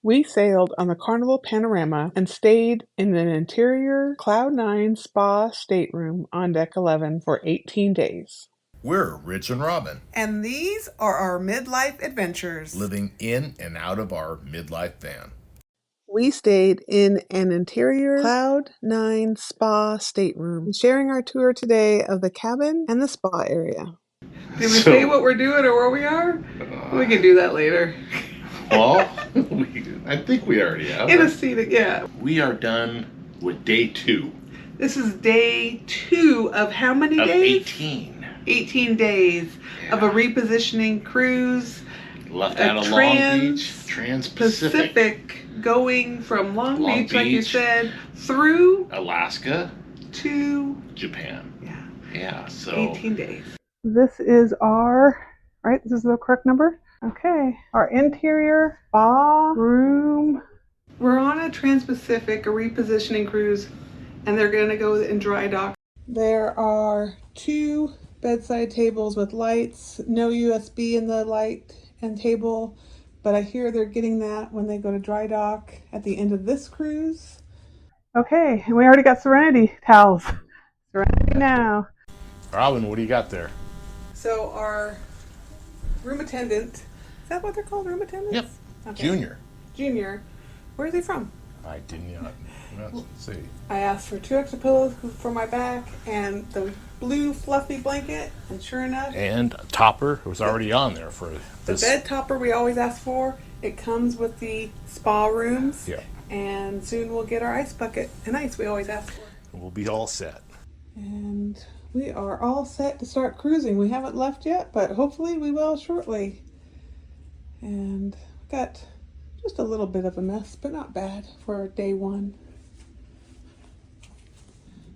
We sailed on the Carnival Panorama and stayed in an interior Cloud9 spa stateroom on Deck 11 for 18 days. We're Rich and Robin, And these are our midlife adventures. living in and out of our midlife van. We stayed in an interior Cloud9 spa stateroom, sharing our tour today of the cabin and the spa area. Did we say what we're doing or where we are? We can do that later. Well, I think we already have. In a seat, yeah. We are done with day 2. This is day 2 of how many of days? 18. 18 days of a repositioning cruise. Left out of Long Beach, Trans-Pacific. Going from Long Beach, like you said, through Alaska to Japan. Yeah, so 18 days. This is our, right, this is the correct number? Okay, our interior spa room. We're on a Trans-Pacific, a repositioning cruise, and they're going to go in dry dock. There are 2 bedside tables with lights, no USB in the light and table, but I hear they're getting that when they go to dry dock at the end of this cruise. Okay, and we already got Serenity towels. Serenity now. Robin, what do you got there? So our room attendant, is that what they're called, room attendants? Yep. Okay. Junior. Where is he from? I didn't see. I asked for 2 extra pillows for my back and the blue fluffy blanket, and sure enough. And a topper was already on there for this. The bed topper we always ask for. It comes with the spa rooms. Yeah. And soon we'll get our ice bucket and ice we always ask for. We'll be all set. And we are all set to start cruising. We haven't left yet, but hopefully we will shortly. And we've got just a little bit of a mess, but not bad for day 1.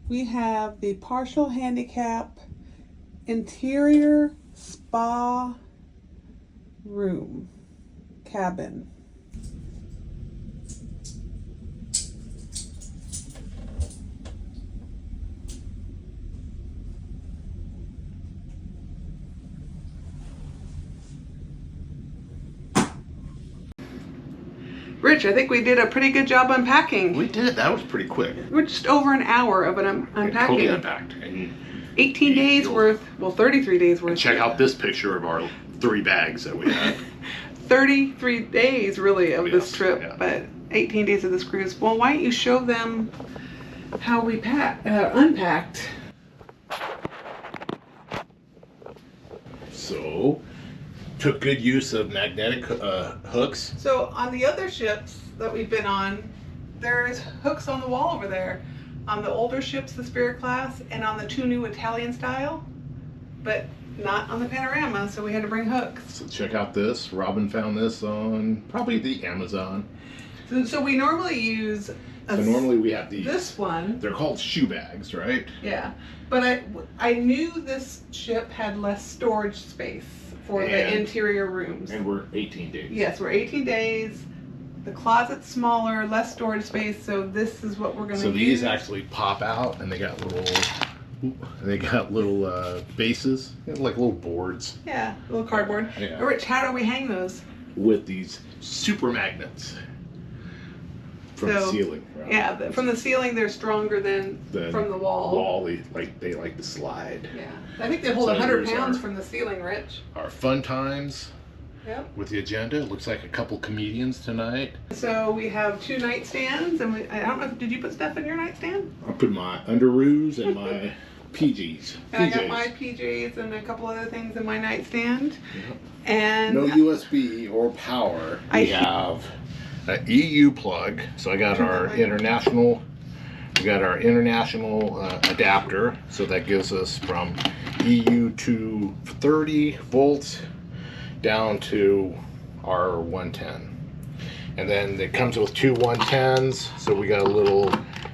We have the partial handicap interior spa room cabin. Rich, I think we did a pretty good job unpacking. We did. That was pretty quick. We're just over an hour of an unpacking. Totally unpacked. And 18 days worth, well, 33 days worth. Check out this picture of our 3 bags that we had. 33 days, really, of this trip, but 18 days of this cruise. Well, why don't you show them how we unpacked? So, took good use of magnetic hooks. So on the other ships that we've been on, there's hooks on the wall over there. On the older ships, the Spirit class, and on the 2 new Italian style, but not on the Panorama, so we had to bring hooks. So check out this. Robin found this on probably the Amazon. So we normally use normally we have these. This one. They're called shoe bags, right? Yeah, but I knew this ship had less storage space for the interior rooms. And we're 18 days. Yes, we're 18 days. The closet's smaller, less storage space, so this is what we're going to use. So these actually pop out, and they got little bases, like little boards. Yeah, little cardboard. Yeah. Rich, how do we hang those? With these super magnets from the ceiling. Right? Yeah, from the ceiling they're stronger than from the wall. They like to slide. Yeah, I think they hold 100 pounds from the ceiling, Rich. Our fun times. Yep. With the agenda, it looks like a couple comedians tonight. So we have 2 nightstands, and I don't know, did you put stuff in your nightstand? I put my underoos and my PJs. And I got my PJs and a couple other things in my nightstand. Yep. And no USB or power. We have an EU plug. So I got our international. We got our international adapter. So that gives us from EU to 30 volts. Down to our 110, and then it comes with 2 110s, so we got a little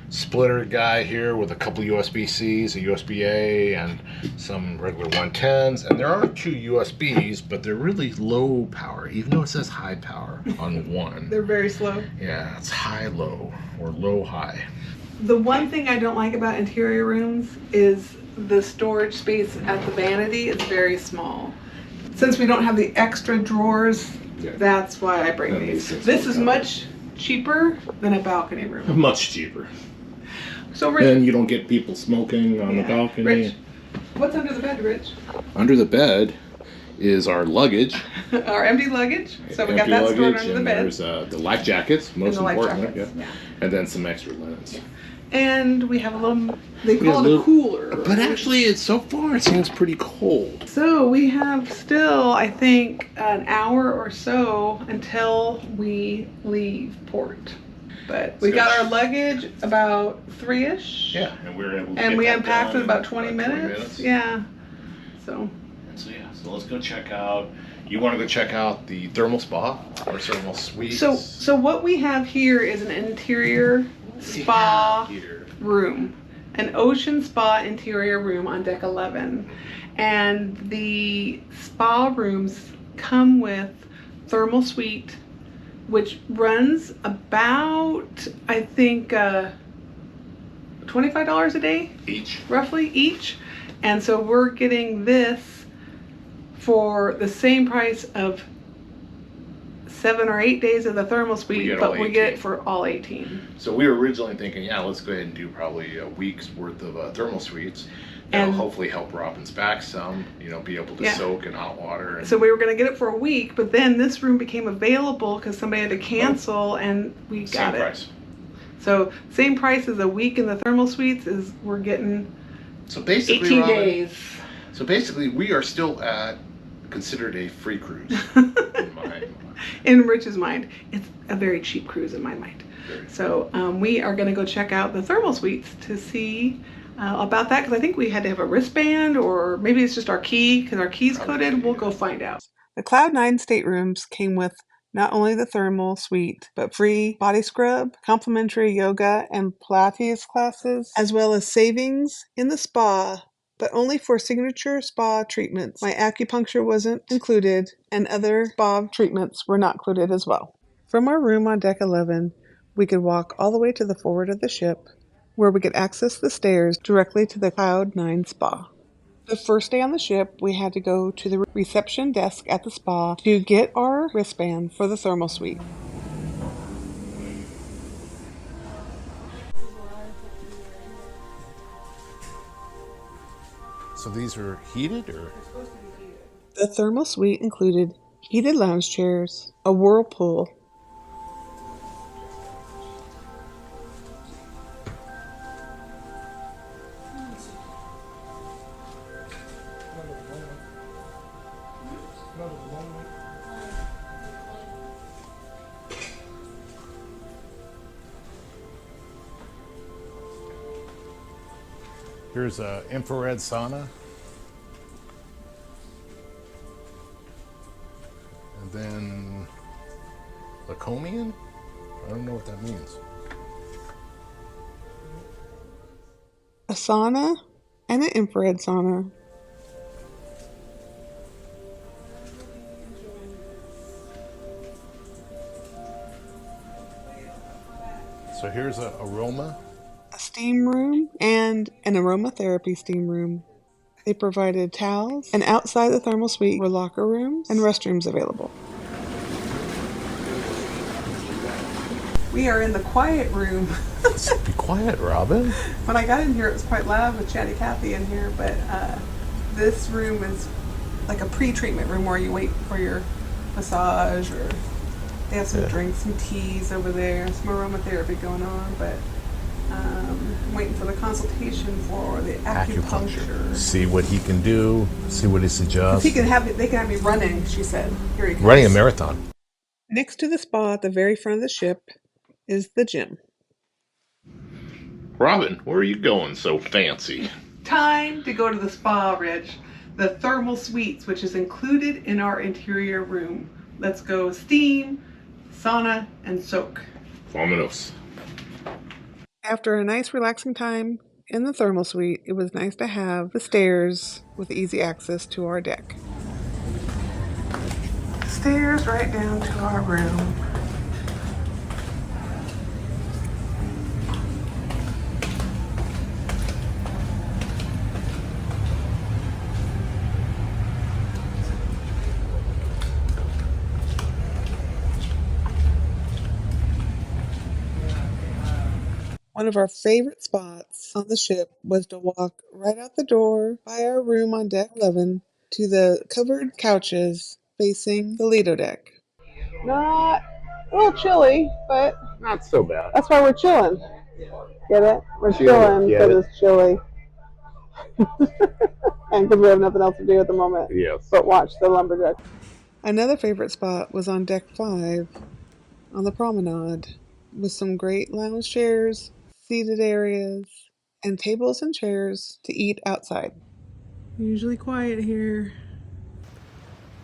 splitter guy here with a couple USB-Cs, a USB-A, and some regular 110s, and there are 2 USBs, but they're really low power, even though it says high power on one. They're very slow. Yeah, it's high-low, or low-high. The one thing I don't like about interior rooms is the storage space at the vanity is very small. Since we don't have the extra drawers That's why I bring these. This is much cheaper than a balcony room. Much cheaper. So Rich, and you don't get people smoking on the balcony. Rich, what's under the bed, Rich? Under the bed is our luggage. Our empty luggage. So we got that stored under the bed. There's the life jackets, most important. Yeah. And then some extra linens. And we have a little, they call it a cooler. But actually, so far, it seems pretty cold. So we have still, I think, an hour or so until we leave port. But we got our luggage about 3-ish. Yeah, and we were able to and we unpacked in about 20 minutes. Yeah. So let's go check out. You want to go check out the thermal spa or thermal suite? So what we have here is an interior spa room, an ocean spa interior room on deck 11, and the spa rooms come with thermal suite, which runs about, I think, $25 a day each, roughly each. And so we're getting this for the same price of 7 or 8 days of the thermal suite, but we get it for all 18. So we were originally thinking, let's go ahead and do probably a week's worth of thermal suites. That'll hopefully help Robin's back some, be able to soak in hot water. So we were going to get it for a week, but then this room became available because somebody had to cancel, and we got it. Same price. So same price as a week in the thermal suites is we're getting 18 Robin, days. So basically, we are still considered a free cruise in Rich's mind. It's a very cheap cruise in my mind. So we are going to go check out the thermal suites to see about that, because I think we had to have a wristband, or maybe it's just our key because our key's coded. We'll go find out. The Cloud 9 staterooms came with not only the thermal suite, but free body scrub, complimentary yoga and Pilates classes, as well as savings in the spa, but only for signature spa treatments. My acupuncture wasn't included, and other spa treatments were not included as well. From our room on deck 11, we could walk all the way to the forward of the ship, where we could access the stairs directly to the Cloud 9 spa. The first day on the ship, we had to go to the reception desk at the spa to get our wristband for the thermal suite. So these are heated, or? The thermal suite included heated lounge chairs, a whirlpool, Here's an infrared sauna. And then Lacomian? I don't know what that means. a sauna, and an infrared sauna. So here's an aroma. A steam room and an aromatherapy steam room. They provided towels, and outside the thermal suite were locker rooms and restrooms available. We are in the quiet room. Be quiet, Robin. When I got in here, it was quite loud with Chatty Cathy in here, but this room is like a pre-treatment room where you wait for your massage, or they have some drinks, some teas over there, some aromatherapy going on, but I'm waiting for the consultation for the acupuncture. See what he can do, see what he suggests. They can have me running, she said. Here he comes. Running a marathon. Next to the spa at the very front of the ship is the gym. Robin, where are you going so fancy? Time to go to the spa, Rich. The thermal suites, which is included in our interior room. Let's go steam, sauna, and soak. Vámonos. After a nice relaxing time in the thermal suite, it was nice to have the stairs with easy access to our deck. Stairs right down to our room. One of our favorite spots on the ship was to walk right out the door by our room on deck 11 to the covered couches facing the Lido deck. Not a little chilly, but Not so bad. that's why we're chilling. Get it? We're chilling because it's chilly. And because we have nothing else to do at the moment. Yes. But watch the lumberjack. Another favorite spot was on deck 5 on the promenade with some great lounge chairs, seated areas, and tables and chairs to eat outside. Usually quiet here.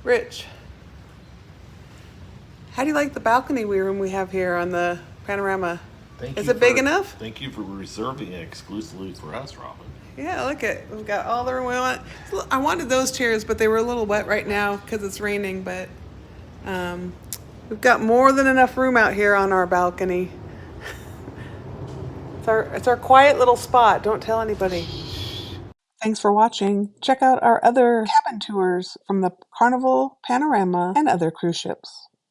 Rich, how do you like the balcony room we have here on the Panorama? Is it big enough? Thank you for reserving it exclusively for us, Robin. Yeah, look at we've got all the room we want. I wanted those chairs, but they were a little wet right now because it's raining. But we've got more than enough room out here on our balcony. It's our quiet little spot. Don't tell anybody. Thanks for watching. Check out our other cabin tours from the Carnival Panorama and other cruise ships.